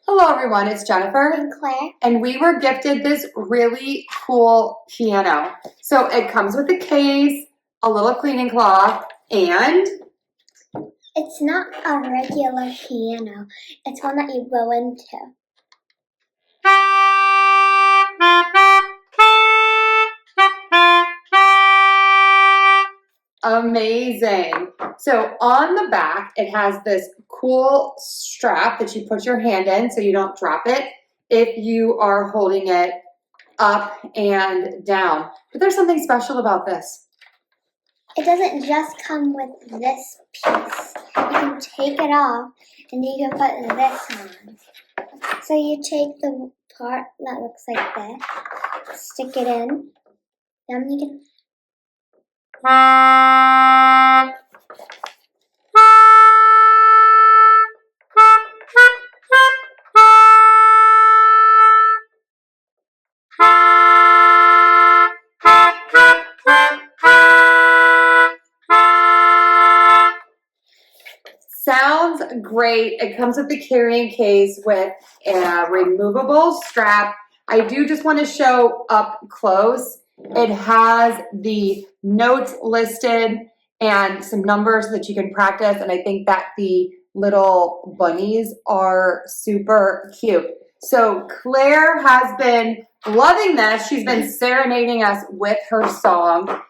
Hello everyone, it's Jennifer and Claire, and we were gifted this really cool piano. So it comes with a case, a little cleaning cloth, and it's not a regular piano. It's one that you blow into. amazing. So on the back, it has this cool strap that you put your hand in so you don't drop it if you are holding it up and down. But there's something special about this. It doesn't just come with this piece. You can take it off and you can put this on. So you take the part that looks like this, stick it in, then you can Sounds great. It comes with the carrying case with a removable strap. I do just want to show up close. It has the notes listed and some numbers that you can practice. And I think that the little bunnies are super cute. So Claire has been loving this. She's been serenading us with her song.